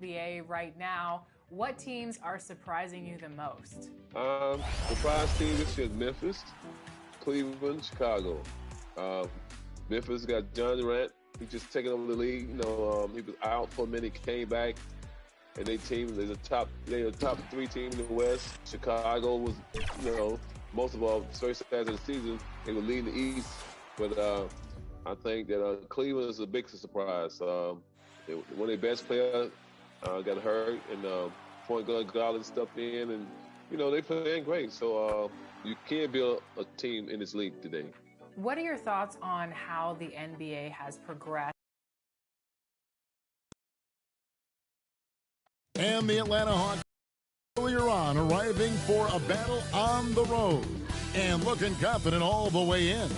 NBA right now. What teams are surprising you the most? Surprise team this year: Memphis, Cleveland, Chicago. Memphis got John Durant. He just taking over the league. He was out for a minute, came back, and they team is a top three team in the West. Chicago was, most of all, first half of the season, they were leading the East. But I think that Cleveland is a big surprise. One of their best players got hurt, and point guard Garland stepped in, and they playing great. So you can't build a team in this league today. What are your thoughts on how the NBA has progressed? And the Atlanta Hawks earlier on arriving for a battle on the road and looking confident all the way in.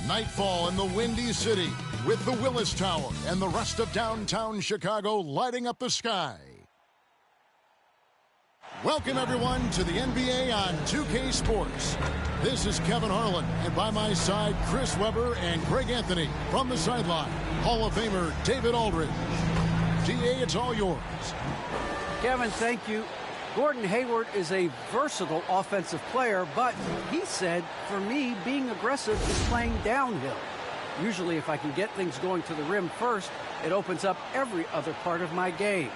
Nightfall in the Windy City with the Willis Tower and the rest of downtown Chicago lighting up the sky. Welcome, everyone, to the NBA on 2K Sports. This is Kevin Harlan, and by my side, Chris Webber and Greg Anthony. From the sideline, Hall of Famer David Aldridge. DA, it's all yours. Kevin, thank you. Gordon Hayward is a versatile offensive player, but he said, for me, being aggressive is playing downhill. Usually, if I can get things going to the rim first, it opens up every other part of my game.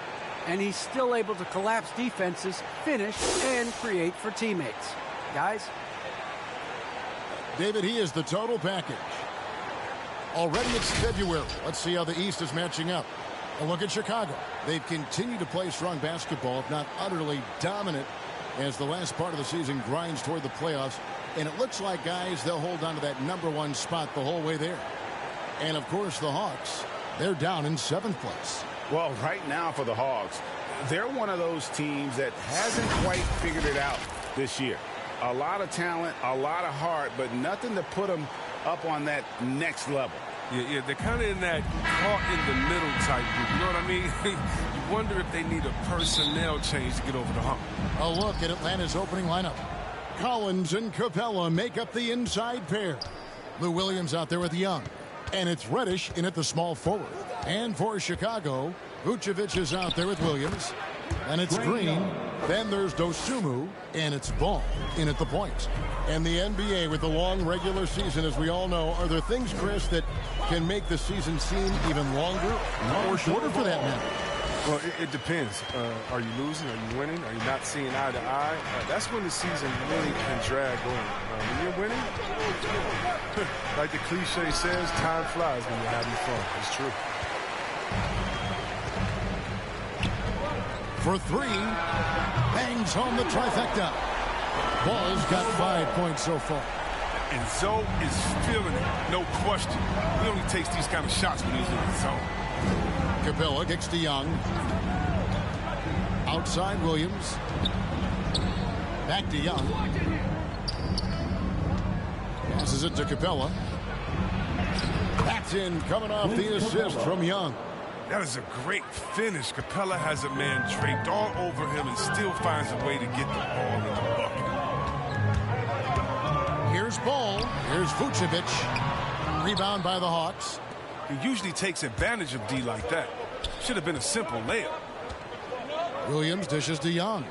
And he's still able to collapse defenses, finish, and create for teammates. Guys? David, he is the total package. Already it's February. Let's see how the East is matching up. A look at Chicago. They've continued to play strong basketball, if not utterly dominant, as the last part of the season grinds toward the playoffs. And it looks like, guys, they'll hold on to that #1 spot the whole way there. And, of course, the Hawks, they're down in 7th place. Well, right now for the Hawks, they're one of those teams that hasn't quite figured it out this year. A lot of talent, a lot of heart, but nothing to put them up on that next level. Yeah, they're kind of in that caught in the middle type group. You know what I mean? You wonder if they need a personnel change to get over the hump. A look at Atlanta's opening lineup. Collins and Capella make up the inside pair. Lou Williams out there with Young. And it's Reddish in at the small forward. And for Chicago, Vucevic is out there with Williams. And it's Green. Then there's Dosunmu. And it's Ball in at the point. And the NBA with the long regular season, as we all know, are there things, Chris, that can make the season seem even longer or shorter for that matter? Well, it depends. Are you losing? Are you winning? Are you not seeing eye to eye? That's when the season really can drag on. When you're winning, like the cliche says, time flies when you're having fun. It's true. For three, bangs home the trifecta. Ball's got 5 points so far. And Zoe is feeling it, no question. He only takes these kind of shots when he's in the zone. Capella kicks to Young. Outside Williams. Back to Young. Passes it to Capella. That's in, coming off the assist from Young. That is a great finish. Capella has a man draped all over him and still finds a way to get the ball in the bucket. Here's Ball. Here's Vucevic. Rebound by the Hawks. He usually takes advantage of D like that. Should have been a simple layup. Williams dishes to Young.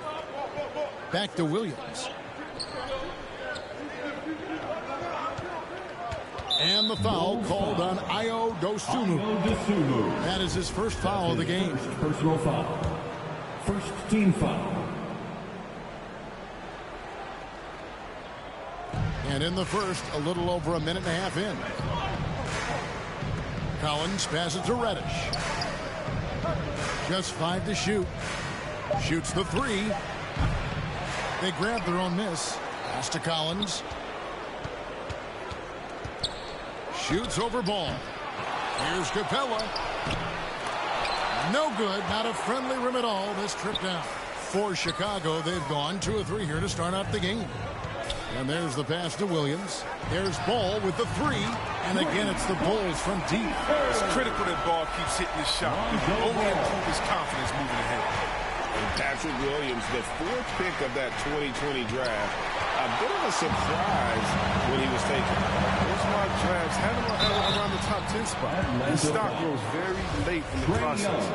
Back to Williams. And the foul called on Ayo Dosunmu. That is his first foul of the game. Personal foul. First team foul. And in the first, a little over a minute and a half in. Collins passes to Reddish. Just 5 to shoot. Shoots the 3. They grab their own miss. Pass to Collins. Shoots over Ball. Here's Capella. No good. Not a friendly rim at all this trip down. For Chicago, they've gone 2 of 3 here to start out the game. And there's the pass to Williams. There's Ball with the 3. And again, it's the Bulls from deep. It's critical that Ball keeps hitting his shot. Only improve his confidence moving ahead. Patrick Williams, the fourth pick of that 2020 draft. A bit of a surprise when he was taken. Those mock drafts had him around the top 10 spot. His stock rose very late in the process.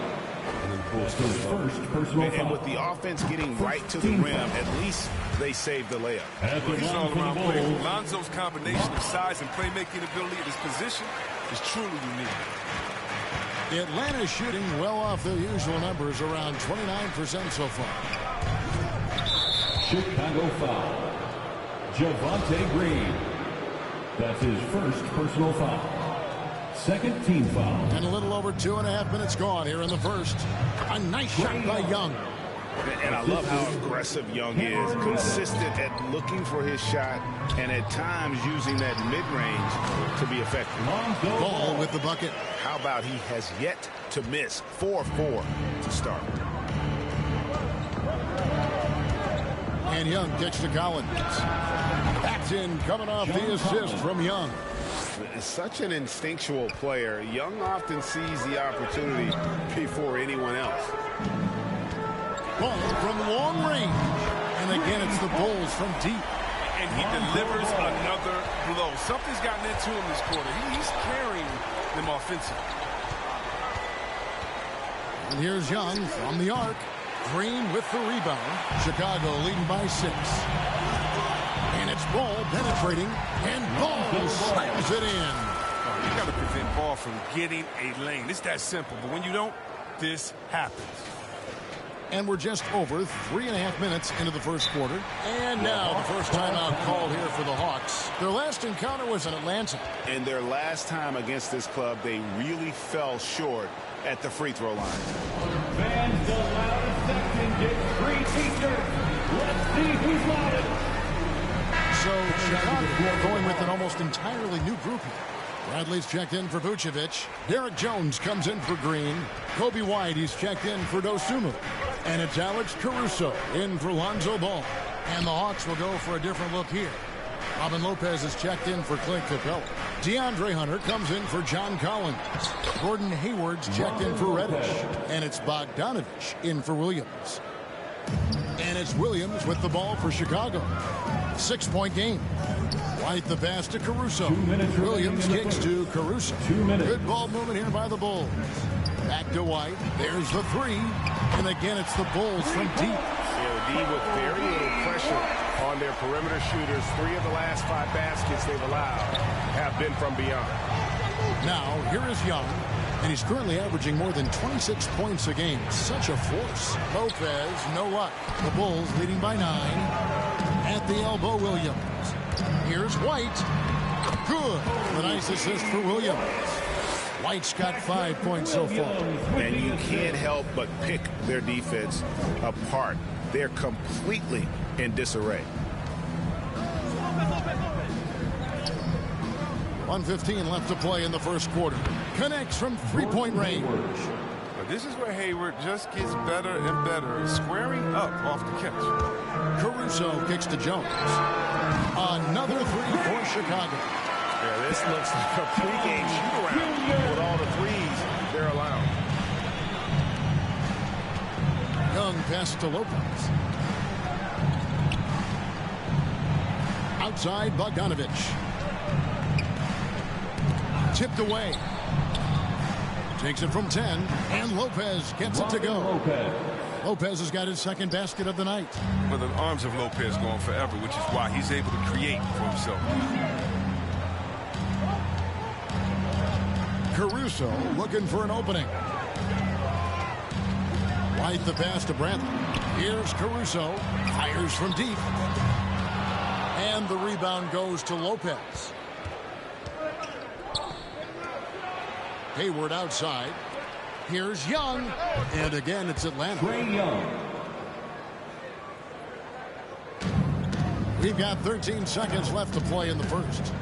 And with the offense getting right to the rim, at least they saved the layup. Well, he's an all-around player. Lonzo's combination of size and playmaking ability at his position is truly unique. Atlanta shooting well off their usual numbers, around 29% so far. Chicago foul. Javonte Green. That's his first personal foul. Second team foul. And a little over 2.5 minutes gone here in the first. A nice shot by Young. And I love how aggressive Young is. Consistent at looking for his shot and at times using that mid-range to be effective. Ball with the bucket. How about he has yet to miss 4-4 to start. And Young kicks to Collins. That's in, coming off the assist from Young. Such an instinctual player. Young often sees the opportunity before anyone else. Ball from long range. And again, it's the Bulls from deep. And he delivers another blow. Something's gotten into him this quarter. He's carrying them offensively. And here's Young from the arc. Green with the rebound. Chicago leading by 6. And it's Ball penetrating. And Ball slams it in. Oh, you got to prevent Ball from getting a lane. It's that simple. But when you don't, this happens. And we're just over 3.5 minutes into the first quarter. And now the first timeout called here for the Hawks. Their last encounter was in Atlanta. And their last time against this club, they really fell short at the free throw line. Fans, the loudest section gets free t-shirts. Let's see who's loudest. So Chicago going with an almost entirely new group here. Bradley's checked in for Vucevic. Derek Jones comes in for Green. Kobe White, he's checked in for Dosunmu. And it's Alex Caruso in for Lonzo Ball. And the Hawks will go for a different look here. Robin Lopez is checked in for Clint Capella. DeAndre Hunter comes in for John Collins. Gordon Hayward's checked in for Reddish. And it's Bogdanovich in for Williams. And it's Williams with the ball for Chicago. 6-point game. White the pass to Caruso. Williams kicks to Caruso. Good ball movement here by the Bulls. Back to White. There's the three. And again, it's the Bulls from deep. D with very little pressure on their perimeter shooters. 3 of the last 5 baskets they've allowed have been from beyond. Now, here is Young. And he's currently averaging more than 26 points a game. Such a force. Lopez, no luck. The Bulls leading by 9. At the elbow, Williams. Here's White. Good. A nice assist for Williams. White's got 5 points so far. And you can't help but pick their defense apart. They're completely in disarray. 1:15 left to play in the first quarter. Connects from three-point range. This is where Hayward just gets better and better, squaring up off the catch. Caruso kicks to Jones. Another three for Chicago. Yeah, this looks like a pregame shoot-around with all the threes they're allowing. Young pass to Lopez. Outside, Bogdanovich. Tipped away. Takes it from 10, and Lopez gets it to go. Lopez has got his second basket of the night. Well, the arms of Lopez go on forever, which is why he's able to create for himself. Caruso looking for an opening. White the pass to Bradley. Here's Caruso. Fires from deep. And the rebound goes to Lopez. Hayward outside. Here's Young. And again, it's Atlanta. We've got 13 seconds left to play in the first.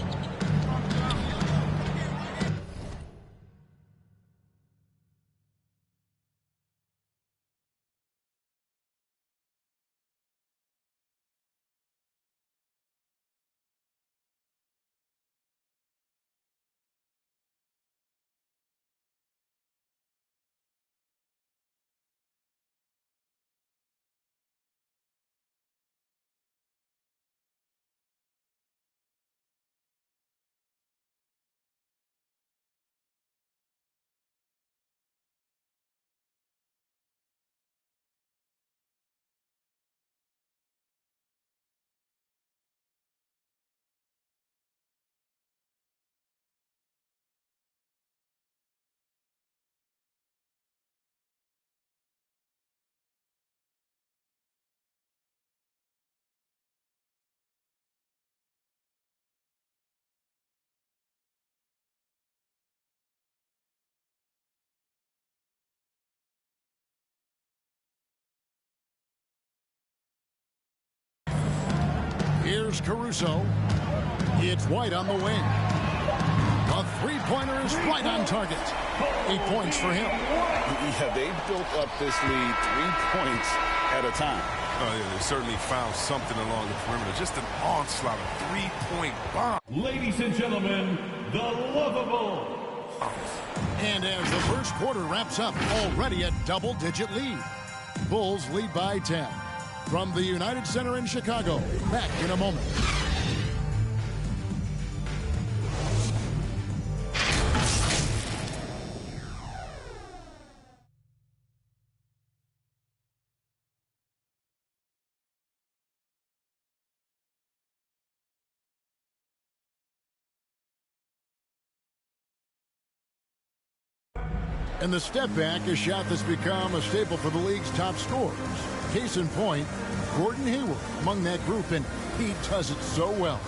Here's Caruso. It's White on the wing. A three-pointer is right on target. 8 points for him. Yeah, they built up this lead 3 points at a time. Oh, yeah, they certainly found something along the perimeter. Just an onslaught of three-point bomb. Ladies and gentlemen, the Lovables. And as the first quarter wraps up, already a double-digit lead. Bulls lead by 10. From the United Center in Chicago, back in a moment. And the step back, a shot that's become a staple for the league's top scorers. Case in point, Gordon Hayward among that group, and he does it so well.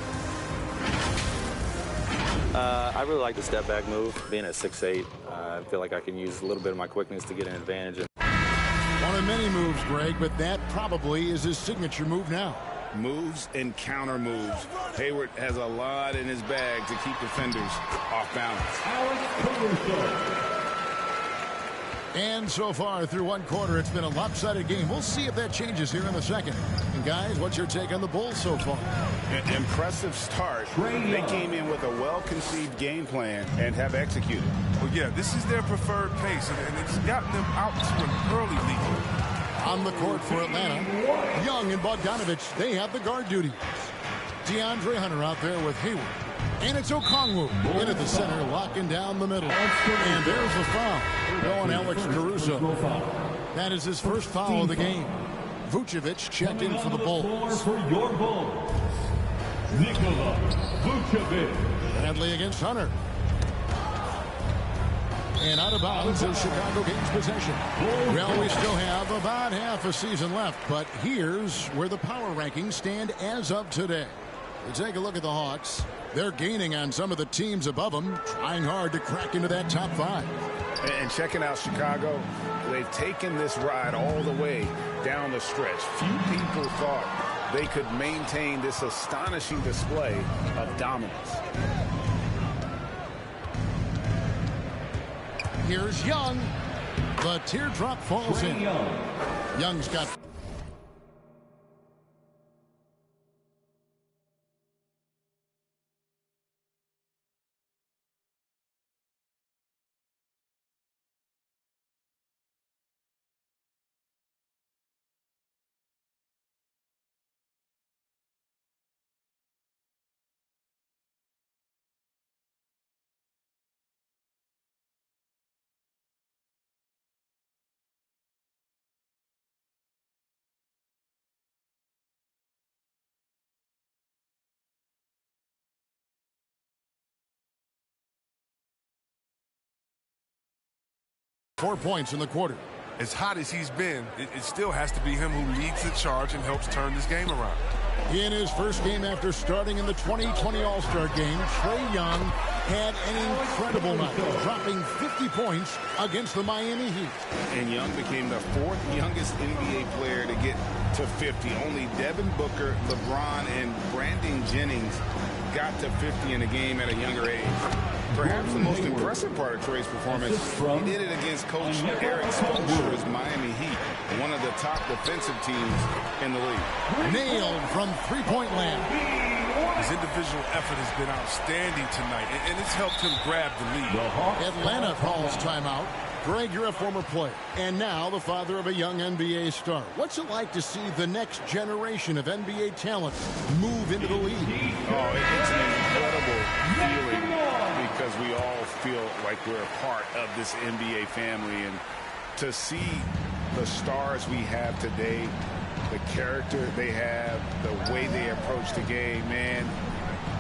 I really like the step back move. Being at 6'8", I feel like I can use a little bit of my quickness to get an advantage. One of many moves, Greg, but that probably is his signature move now. Moves and counter moves. Hayward has a lot in his bag to keep defenders off balance. And so far through one quarter, it's been a lopsided game. We'll see if that changes here in the second. And guys, what's your take on the Bulls so far? An impressive start. They came in with a well-conceived game plan and have executed. Well, yeah, this is their preferred pace, and it's gotten them out to an early lead. On the court for Atlanta, Young and Bogdanovich, they have the guard duties. DeAndre Hunter out there with Hayward. And it's Okongwu in at the center, locking down the middle. And there's the foul. Going Alex Caruso. That is his first foul of the game. Vucevic checked in for the Bulls. For your Bulls, Nikola Vucevic. Bradley against Hunter. And out of bounds as Chicago gains possession. Well, we still have about half a season left, but here's where the power rankings stand as of today. We take a look at the Hawks. They're gaining on some of the teams above them, trying hard to crack into that top 5. And checking out Chicago, they've taken this ride all the way down the stretch. Few people thought they could maintain this astonishing display of dominance. Here's Young. The teardrop falls in. Young's got... ...4 points in the quarter. As hot as he's been, it still has to be him who leads the charge and helps turn this game around. In his first game after starting in the 2020 All-Star game, Trae Young had an incredible night, dropping 50 points against the Miami Heat. And Young became the 4th youngest NBA player to get to 50. Only Devin Booker, LeBron, and Brandon Jennings got to 50 in a game at a younger age. Perhaps the most impressive part of Trae's performance, he did it against Coach Eric Spoelstra's Miami Heat, one of the top defensive teams in the league. Nailed from three-point land. His individual effort has been outstanding tonight, and it's helped him grab the lead. Atlanta calls timeout. Greg, you're a former player, and now the father of a young NBA star. What's it like to see the next generation of NBA talent move into the league? Oh, it's an incredible feeling because we all feel like we're a part of this NBA family. And to see the stars we have today, the character they have, the way they approach the game, man,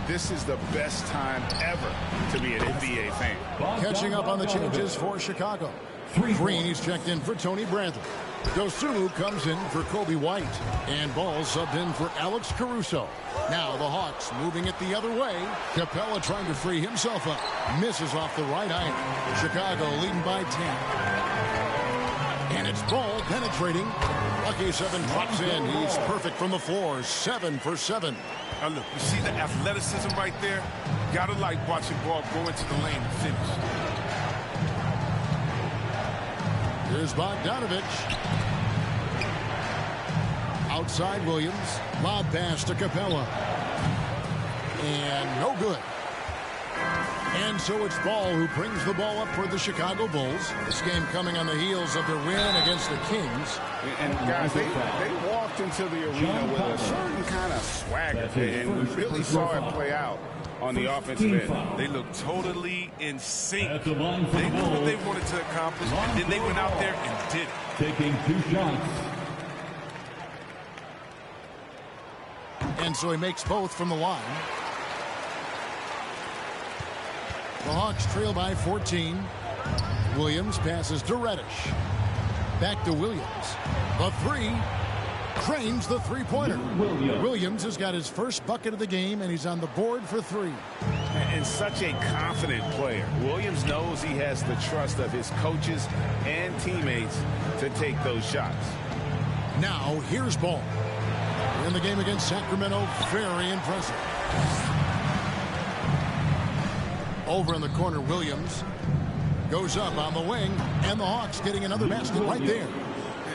this is the best time ever to be an NBA fan. Catching up on the changes for Chicago. Green is checked in for Tony Bradley. Dosunmu comes in for Kobe White. And Ball subbed in for Alex Caruso. Now the Hawks moving it the other way. Capella trying to free himself up. Misses off the right iron. Chicago leading by 10. And it's Ball penetrating. Lucky 7 drops in. He's perfect from the floor. 7 for 7. Now look, you see the athleticism right there? Gotta like watching ball go into the lane and finish. Here's Bogdanovich. Outside Williams. Lob pass to Capella. And no good. And so it's Ball who brings the ball up for the Chicago Bulls. This game coming on the heels of their win against the Kings. And guys, they walked into the arena with a certain kind of swagger, and we really saw it play out on the offensive end. They looked totally in sync. They knew what they wanted to accomplish, and then they went out there and did it. Taking 2 shots. And so he makes both from the line. The Hawks trail by 14. Williams passes to Reddish. Back to Williams. The 3. Cranes the three-pointer. Williams has got his first bucket of the game, and he's on the board for 3. And such a confident player. Williams knows he has the trust of his coaches and teammates to take those shots. Now, here's Ball. In the game against Sacramento, very impressive. Over in the corner, Williams goes up on the wing, and the Hawks getting another basket right there.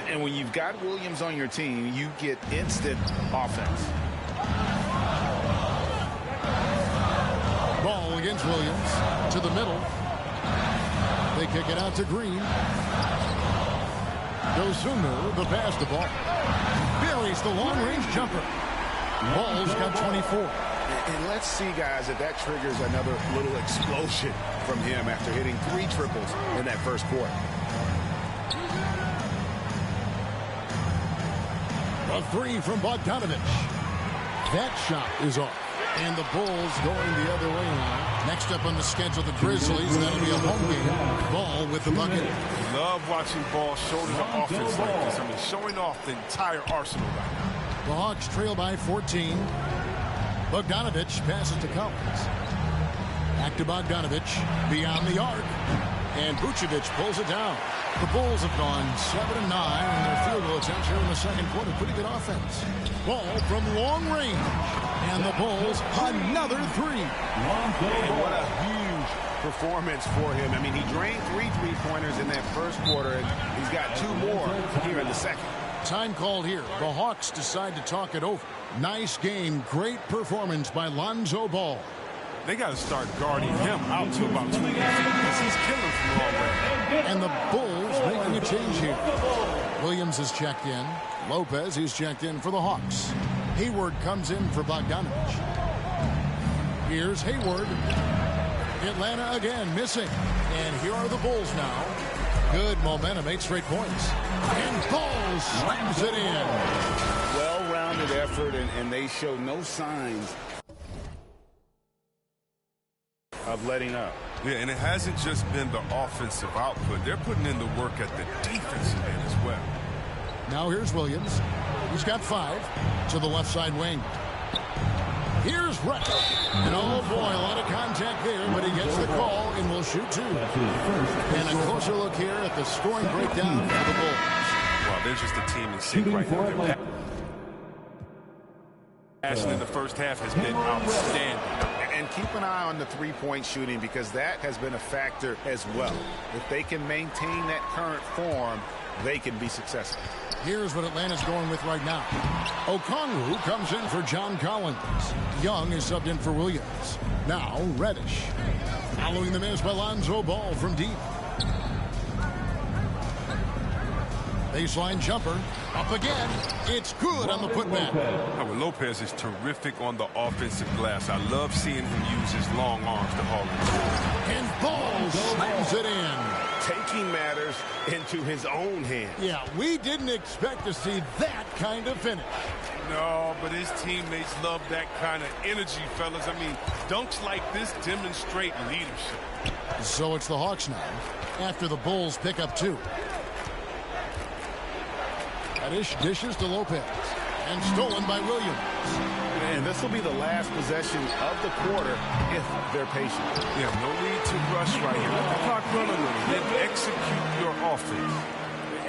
And when you've got Williams on your team, you get instant offense. Ball against Williams to the middle. They kick it out to Green. Dosunmu, the pass to Ball. Buries the long-range jumper. Ball's got 24. And let's see, guys, that triggers another little explosion from him after hitting 3 triples in that first quarter. A 3 from Bogdanovich. That shot is off. And the Bulls going the other way now. Next up on the schedule, the Grizzlies. That'll be a home game. Ball with the bucket. Love watching Ball shoulder the offense like this. I mean, showing off the entire arsenal right now. The Hawks trail by 14. Bogdanovich passes to Collins. Back to Bogdanovich. Beyond the arc. And Vucevic pulls it down. The Bulls have gone 7-9 in their field goal attempts here in the second quarter. Pretty good offense. Ball from long range. And the Bulls, another 3. And what a huge performance for him. I mean, he drained 3 three-pointers in that first quarter, and he's got 2 more here in the second. Time called here. The Hawks decide to talk it over. Nice game. Great performance by Lonzo Ball. They got to start guarding him out to about 20 feet because he's killing from long range. And the Bulls making a change here. Williams is checked in. Lopez is checked in for the Hawks. Hayward comes in for Bogdanovich. Here's Hayward. Atlanta again missing. And here are the Bulls now. Good momentum, 8 straight points. And Ball slams it in. Well-rounded effort, and they show no signs of letting up. Yeah, and it hasn't just been the offensive output. They're putting in the work at the defensive end as well. Now here's Williams. He's got 5 to the left side wing. Here's Reddish. And oh boy, a lot of contact there, but he gets the call and will shoot 2. And a closer look here at the scoring breakdown for the Bulls. Well, they're just a team in sync right now. Passion in the first half has been outstanding. And keep an eye on the three-point shooting because that has been a factor as well. If they can maintain that current form, they can be successful. Here's what Atlanta's going with right now. Okongwu comes in for John Collins. Young is subbed in for Williams. Now Reddish. Following the miss by Lonzo Ball from deep. Baseline jumper. Up again. It's good on the putback. Well, Lopez is terrific on the offensive glass. I love seeing him use his long arms to haul it. And Ball slams it in. Taking matters into his own hands. Yeah, we didn't expect to see that kind of finish. No, but his teammates love that kind of energy, fellas. I mean, dunks like this demonstrate leadership. So it's the Hawks now, after the Bulls pick up 2. Reddish dishes to Lopez, and stolen by Williams. And this will be the last possession of the quarter if they're patient. Yeah, no need to rush right here. Let the clock run a little. Then execute your offense.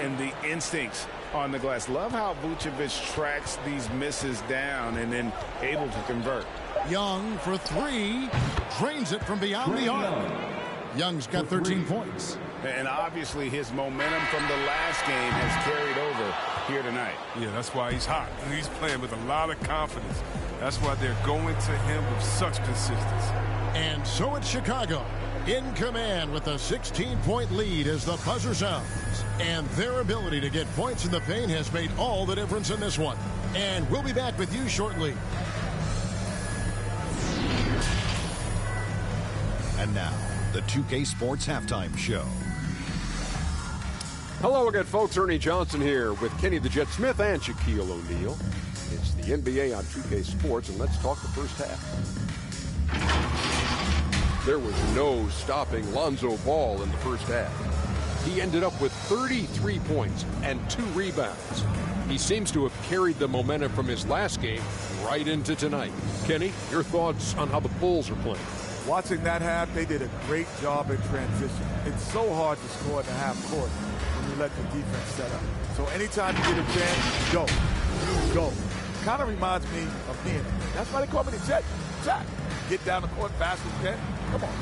And the instincts on the glass. Love how Vucevic tracks these misses down and then able to convert. Young for three. Drains it from beyond the arc. Young's got 13 points. And obviously his momentum from the last game has carried over here tonight. Yeah, that's why he's hot. He's playing with a lot of confidence. That's why they're going to him with such consistency. And so it's Chicago in command with a 16-point lead as the buzzer sounds. And their ability to get points in the paint has made all the difference in this one. And we'll be back with you shortly. And now, the 2K Sports Halftime Show. Hello again, folks. Ernie Johnson here with Kenny the Jet Smith and Shaquille O'Neal. It's the NBA on 2K Sports, and let's talk the first half. There was no stopping Lonzo Ball in the first half. He ended up with 33 points and 2 rebounds. He seems to have carried the momentum from his last game right into tonight. Kenny, your thoughts on how the Bulls are playing? Watching that half, they did a great job in transition. It's so hard to score in the half court when you let the defense set up. So anytime you get a chance, go. Go. Kind of reminds me of being. That's why they call me the Jet. Jack. Get down the court fast as you can. Come on.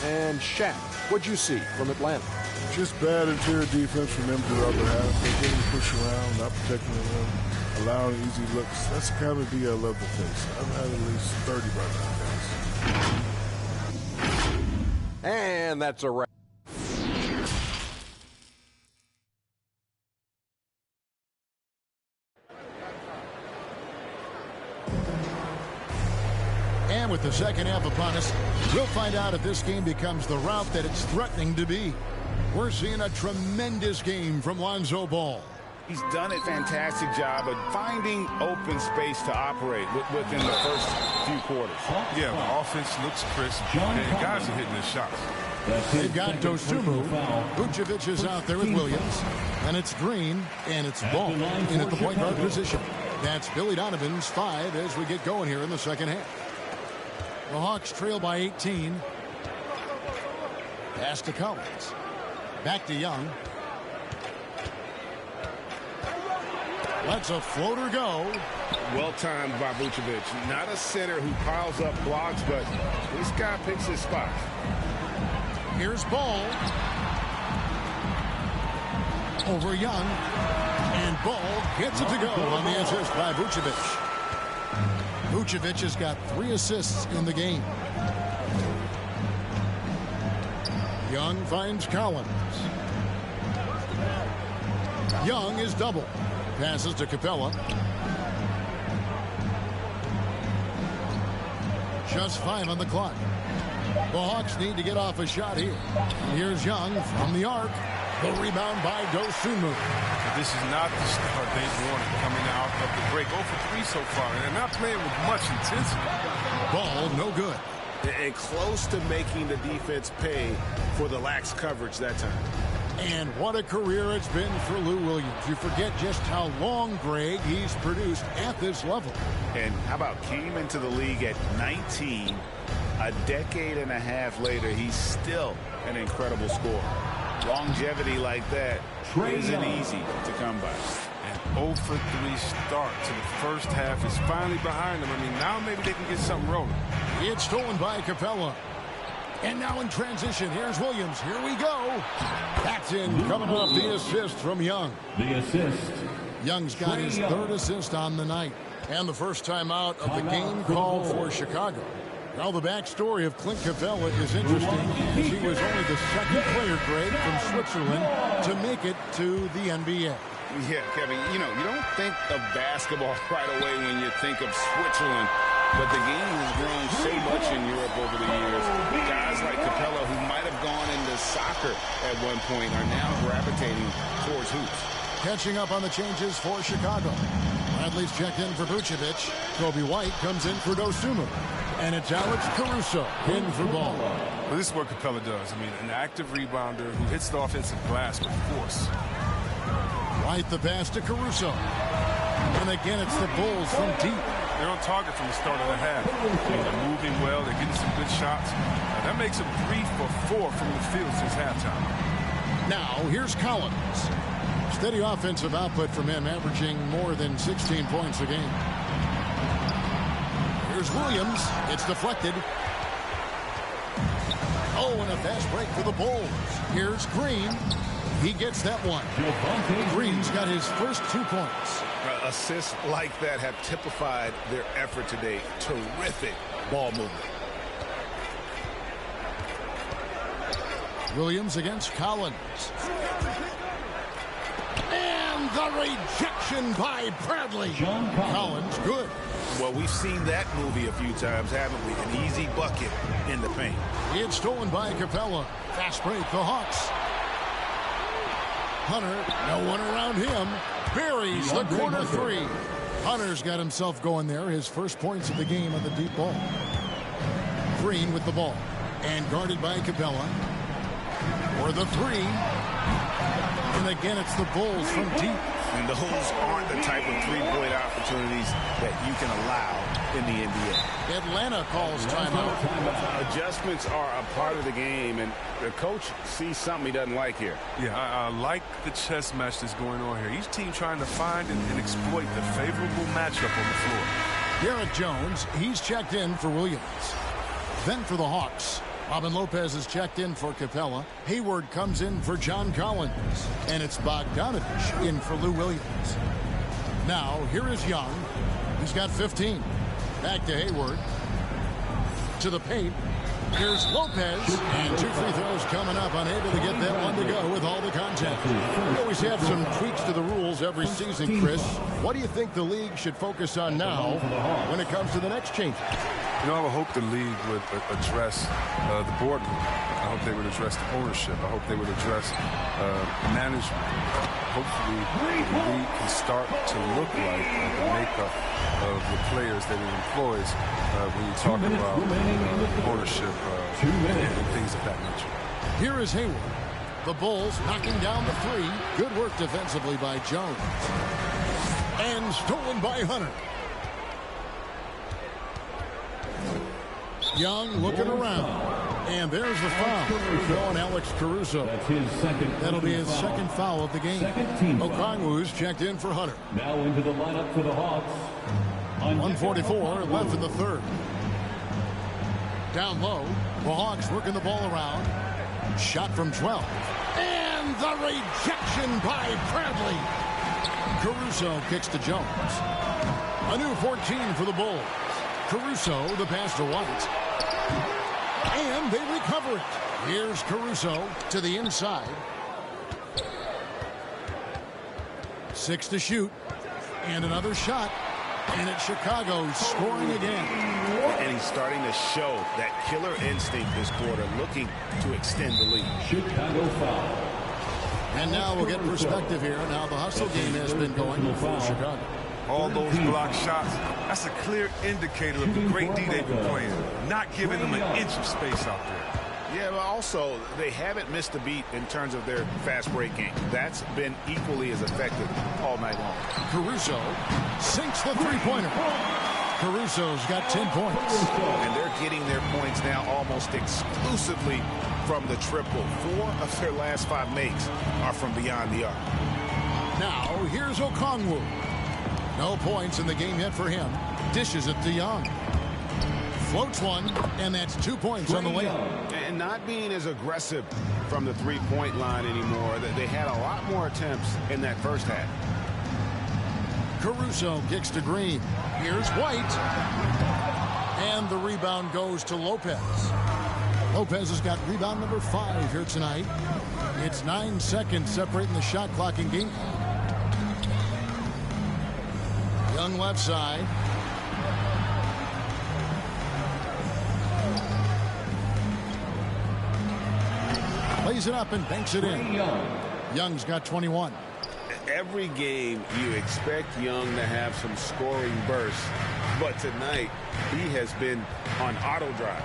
And Shaq, what'd you see from Atlanta? Just bad interior defense from them to the other half. They're getting pushed around, not protecting the rim, allowing easy looks. That's the kind of D I love to face. I've had at least 30 by now. And that's a wrap. And with the second half upon us, we'll find out if this game becomes the rout that it's threatening to be. We're seeing a tremendous game from Lonzo Ball. He's done a fantastic job of finding open space to operate within the first few quarters. Yeah, the offense looks crisp, and guys are hitting their shots. They've got Dosunmu. Vucevic is out there with Williams. And it's Green, and it's Ball in at the point guard position. That's Billy Donovan's 5 as we get going here in the second half. The Hawks trail by 18. Pass to Collins. Back to Young. Lets a floater go. Well timed by Vucevic. Not a center who piles up blocks, but this guy picks his spot. Here's Ball. Over Young. And Ball gets it to go on the assist by Vucevic. Vucevic has got 3 assists in the game. Young finds Collins. Young is double. Passes to Capella. Just 5 on the clock. The Hawks need to get off a shot here. Here's Young from the arc. The rebound by Dosunmu. This is not the start they wanted coming out of the break. 0 for 3 so far, and they're not playing with much intensity. Ball no good. And close to making the defense pay for the lax coverage that time. And what a career it's been for Lou Williams. You forget just how long, Greg, he's produced at this level. And how about came into the league at 19, a decade and a half later, he's still an incredible scorer. Longevity like that isn't easy to come by. An 0 for 3 start to the first half is finally behind them. I mean, now maybe they can get something rolling. It's stolen by Capella. And now in transition, here's Williams. Here we go. That's in, coming off the assist from Young. The assist. Young's got his 3rd assist on the night. And the first time out of the game called for Chicago. Well, the backstory of Clint Capella is interesting. He was only the 2nd player, Greg, from Switzerland to make it to the NBA. Yeah, Kevin, you don't think of basketball right away when you think of Switzerland. But the game has grown so much in Europe over the years. Guys like Capella, who might have gone into soccer at one point, are now gravitating towards hoops. Catching up on the changes for Chicago. Bradley's checked in for Vucevic. Kobe White comes in for Dosunmu. And it's Alex Caruso in for Ball. Well, this is what Capella does. I mean, an active rebounder who hits the offensive glass with force. White the pass to Caruso. And again, it's the Bulls from deep. They're on target from the start of the half. They're moving well. They're getting some good shots. That makes them 3 for 4 from the field since halftime. Now, here's Collins. Steady offensive output from him, averaging more than 16 points a game. Here's Williams. It's deflected. Oh, and a fast break for the Bulls. Here's Green. He gets that one. Green's got his first 2 points. Assists like that have typified their effort today. Terrific ball movement. Williams against Collins. And the rejection by Bradley. Collins, good. Well, we've seen that movie a few times, haven't we? An easy bucket in the paint. It's stolen by Capella. Fast break, the Hawks. Hunter, no one around him. Buries the corner three. Hunter's got himself going there. His first points of the game on the deep ball. Green with the ball. And guarded by Capella. For the three. And again, it's the Bulls from deep. And those aren't the type of three-point opportunities that you can allow in the NBA. Atlanta calls timeout. Adjustments are a part of the game, and the coach sees something he doesn't like here. Yeah, I like the chess match that's going on here. Each team trying to find and exploit the favorable matchup on the floor. Garrett Jones, he's checked in for Williams. Then for the Hawks, Robin Lopez is checked in for Capella. Hayward comes in for John Collins. And it's Bogdanovich in for Lou Williams. Now, here is Young. He's got 15. Back to Hayward. To the paint. Here's Lopez. And 2 free throws coming up. Unable to get that one to go with all the contact. We always have some tweaks to the rules every season, Chris. What do you think the league should focus on now when it comes to the next change? You know, I would hope the league would address the boardroom. I hope they would address the ownership. I hope they would address management. Hopefully, the league can start to look like the makeup of the players that it employs when you talk about ownership and things of that nature. Here is Hayward. The Bulls knocking down the three. Good work defensively by Jones. And stolen by Hunter. Young looking around. And there's the foul on Alex Caruso. That's his second. That'll be his second foul of the game. Okongwu's checked in for Hunter. Now into the lineup for the Hawks. 1:44 left in the third. Down low, the Hawks working the ball around. Shot from 12. And the rejection by Bradley. Caruso kicks to Jones. A new 14 for the Bulls. Caruso, the pass to White. And they recover it. Here's Caruso to the inside. 6 to shoot. And another shot. And it's Chicago scoring again. And he's starting to show that killer instinct this quarter, looking to extend the lead. Chicago foul. And now we'll get perspective here. Now the hustle game has been going for Chicago. All those block shots, that's a clear indicator of the great D they've been playing. Not giving them an inch of space out there. Yeah, but also, they haven't missed a beat in terms of their fast break game. That's been equally as effective all night long. Caruso sinks the three-pointer. Caruso's got 10 points. And they're getting their points now almost exclusively from the triple. 4 of their last 5 makes are from beyond the arc. Now, here's Okongwu. No points in the game yet for him. Dishes it to Young. Floats one, and that's 2 points on the layup. And not being as aggressive from the three-point line anymore. They had a lot more attempts in that first half. Caruso kicks to Green. Here's White. And the rebound goes to Lopez. Lopez has got rebound number 5 here tonight. It's 9 seconds separating the shot clock and game. Young left side. Plays it up and banks it in. Young's got 21. Every game you expect Young to have some scoring bursts, but tonight he has been on auto drive.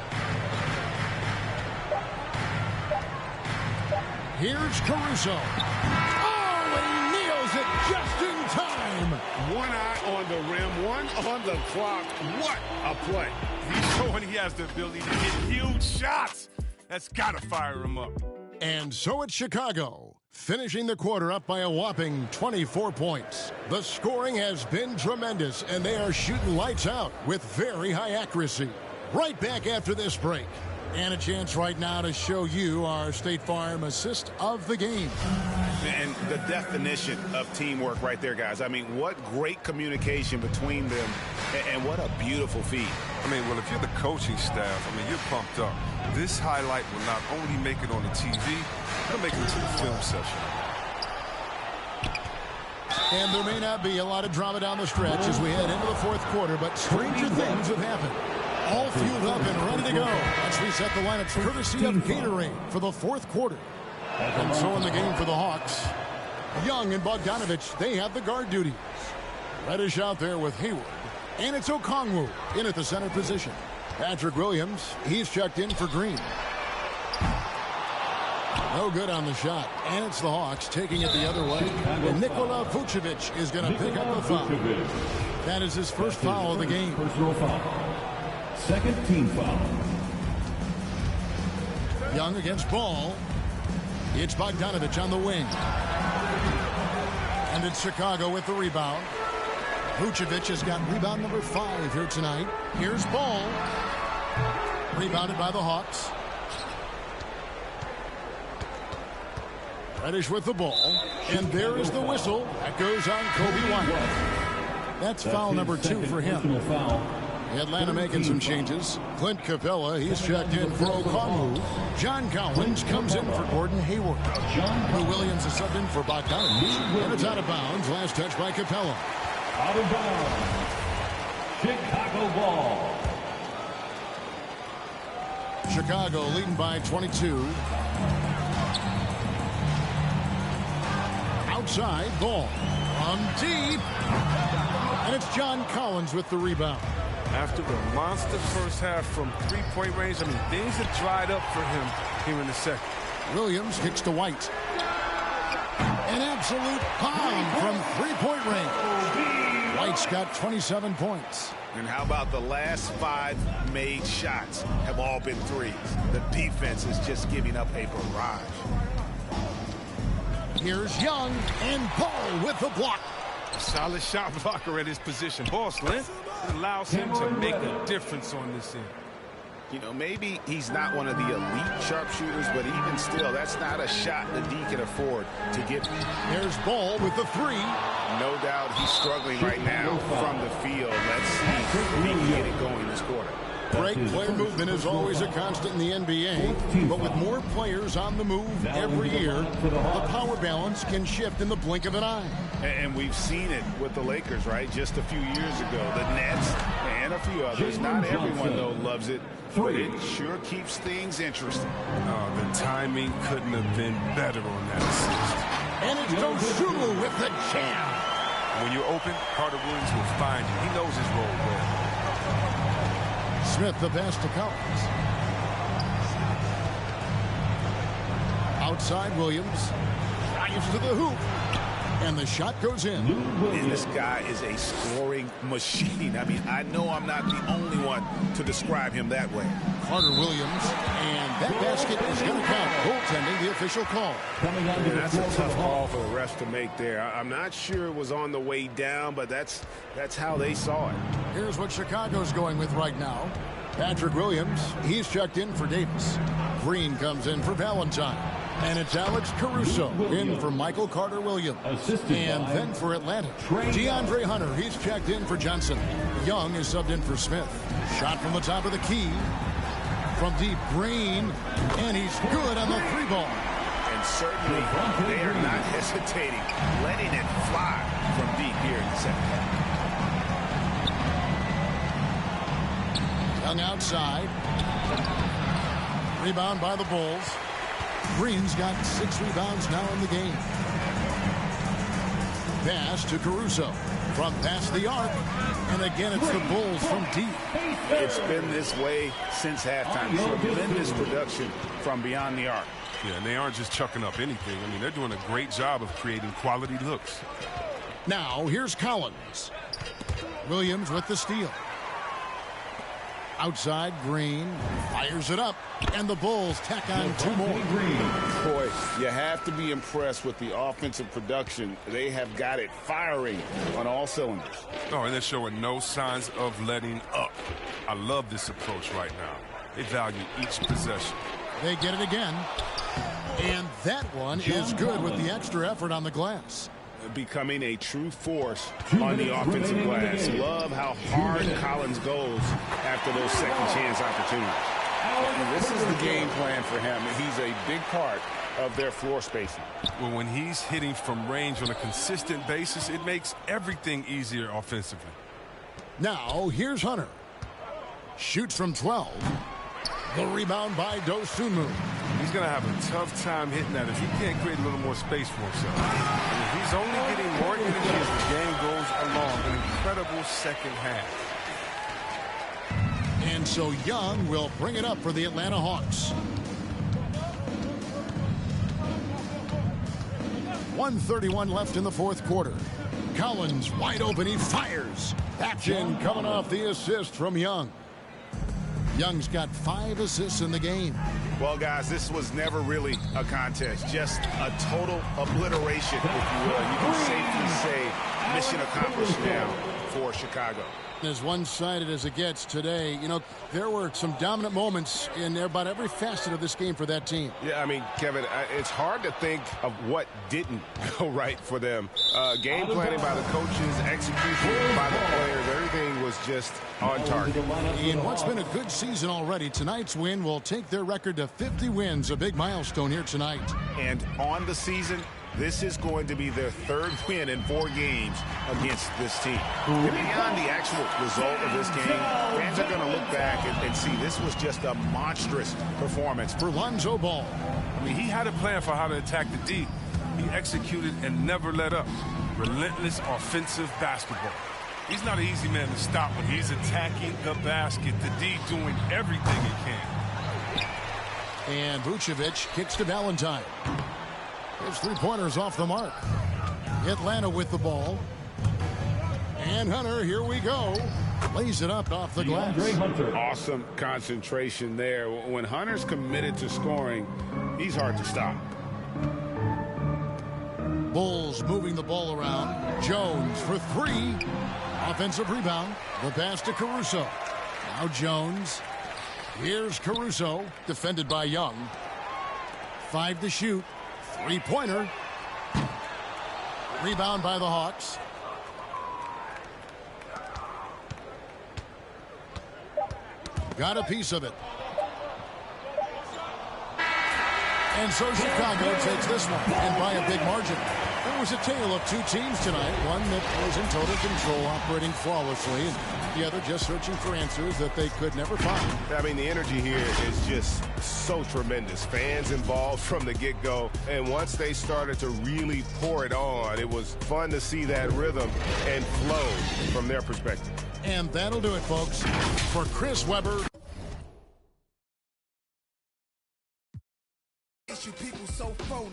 Here's Caruso. Oh, he nails it just in time. One eye on the rim, one on the clock. What a play. He's showing he has the ability to hit huge shots. That's got to fire him up. And so it's Chicago finishing the quarter up by a whopping 24 points. The scoring has been tremendous, and they are shooting lights out with very high accuracy. Right back after this break. And a chance right now to show you our State Farm assist of the game. And the definition of teamwork right there, guys. I mean, what great communication between them, and what a beautiful feed. I mean, well, if you're the coaching staff, I mean, you're pumped up. This highlight will not only make it on the TV, it'll make it to the film session. And there may not be a lot of drama down the stretch as we head into the fourth quarter, but stranger things have happened. All fueled up and ready to go. Let's reset the lineups courtesy of Gatorade for the fourth quarter. And so in the game for the Hawks, Young and Bogdanovich, they have the guard duties. Reddish out there with Hayward. And it's Okongwu in at the center position. Patrick Williams, he's checked in for Green. No good on the shot. And it's the Hawks taking it the other way. And Nikola Vucevic is going to pick up the foul. That is his first foul of the game. Personal foul. Second team foul. Young against Ball. It's Bogdanovich on the wing. And it's Chicago with the rebound. Vucevic has got rebound number 5 here tonight. Here's Ball. Rebounded by the Hawks. Reddish with the ball. And there is the whistle. That goes on Kobe White. That's foul number 2 for him. Atlanta making some changes. Clint Capella, he's checked in for Okongwu. John Collins comes in for Gordon Hayward. Lou Williams is subbed in for Bogdanovich. And it's out of bounds. Last touch by Capella. Out of bounds. Chicago ball. Chicago leading by 22. Outside, Ball. From deep. And it's John Collins with the rebound. After a monster first half from three-point range, I mean, things have dried up for him here in the second. Williams kicks to White. An absolute bomb from three-point range. White's got 27 points. And how about the last 5 made shots have all been threes? The defense is just giving up a barrage. Here's Young and Ball with the block. Solid shot blocker at his position. Ball's length allows him to make a difference on this end. You know, maybe he's not one of the elite sharpshooters, but even still, that's not a shot the D can afford to get. There's Ball with the 3. No doubt he's struggling right now from the field. Let's see if he can get it going this quarter. Great player movement is always a constant in the NBA, but with more players on the move every year, the power balance can shift in the blink of an eye. And we've seen it with the Lakers, right? Just a few years ago, the Nets and a few others. Not everyone, though, loves it, but it sure keeps things interesting. The timing couldn't have been better on that assist. And it's Dosunmu with the jam. When you're open, Carter Williams will find you. He knows his role well. Smith the pass to Collins. Outside Williams. Drives to the hoop. And the shot goes in. And this guy is a scoring machine. I mean, I know I'm not the only one to describe him that way. Carter Williams. And that basket is going to count. Goaltending, the official call. Yeah, that's a tough call for the refs to make there. I'm not sure it was on the way down, but that's how they saw it. Here's what Chicago's going with right now. Patrick Williams, he's checked in for Davis. Green comes in for Valentine. And it's Alex Caruso in for Michael Carter Williams. And then for Atlanta, DeAndre Hunter, he's checked in for Johnson. Young is subbed in for Smith. Shot from the top of the key. From deep, Green. And he's good on the 3-ball. And certainly they are not hesitating, letting it fly from deep here in the second half. Young outside. Rebound by the Bulls. Green's got 6 rebounds now in the game. Pass to Caruso from past the arc. And again, it's the Bulls from deep. It's been this way since halftime. Tremendous production from beyond the arc. Yeah, and they aren't just chucking up anything. I mean, they're doing a great job of creating quality looks. Now, here's Collins. Williams with the steal. Outside, Green fires it up, and the Bulls tack on 2 more. Boy, you have to be impressed with the offensive production. They have got it firing on all cylinders. Oh, and they're showing no signs of letting up. I love this approach right now. They value each possession. They get it again, and that one is good with the extra effort on the glass. Becoming a true force on the offensive glass. Love how hard Collins goes after those second chance opportunities. And this is the game plan for him. He's a big part of their floor spacing. Well, when he's hitting from range on a consistent basis, it makes everything easier offensively. Now, here's Hunter. Shoots from 12. The rebound by Dosunmu. He's going to have a tough time hitting that if he can't create a little more space for himself. And if he's only getting more energy as the game goes along. An incredible second half. And so Young will bring it up for the Atlanta Hawks. 1:31 left in the fourth quarter. Collins wide open. He fires. Action coming off the assist from Young. Young's got 5 assists in the game. Well, guys, this was never really a contest. Just a total obliteration, if you will. You can safely say mission accomplished now for Chicago. As one-sided as it gets today, you know, there were some dominant moments in about every facet of this game for that team. Yeah, I mean, Kevin, it's hard to think of what didn't go right for them. Game planning by the coaches, execution by the players, everything was just on target. In what's been a good season already, tonight's win will take their record to 50 wins, a big milestone here tonight. And on the season, this is going to be their 3rd win in 4 games against this team. And beyond the actual result of this game, fans are going to look back and see this was just a monstrous performance for Lonzo Ball. I mean, he had a plan for how to attack the D. He executed and never let up. Relentless offensive basketball. He's not an easy man to stop when he's attacking the basket. The D doing everything he can. And Vucevic kicks to Valentine. His 3-pointers off the mark. Atlanta with the ball. And Hunter, here we go. Lays it up off the glass. Awesome concentration there. When Hunter's committed to scoring, he's hard to stop. Bulls moving the ball around. Jones for 3. Offensive rebound. The pass to Caruso. Now Jones. Here's Caruso, defended by Young. 5 to shoot. 3-pointer. Rebound by the Hawks. Got a piece of it. And so Chicago takes this one, and by a big margin. It was a tale of 2 teams tonight. One that was in total control, operating flawlessly, and the other just searching for answers that they could never find. I mean, the energy here is just so tremendous. Fans involved from the get-go, and once they started to really pour it on, it was fun to see that rhythm and flow from their perspective. And that'll do it, folks. For Chris Webber. You people so phony.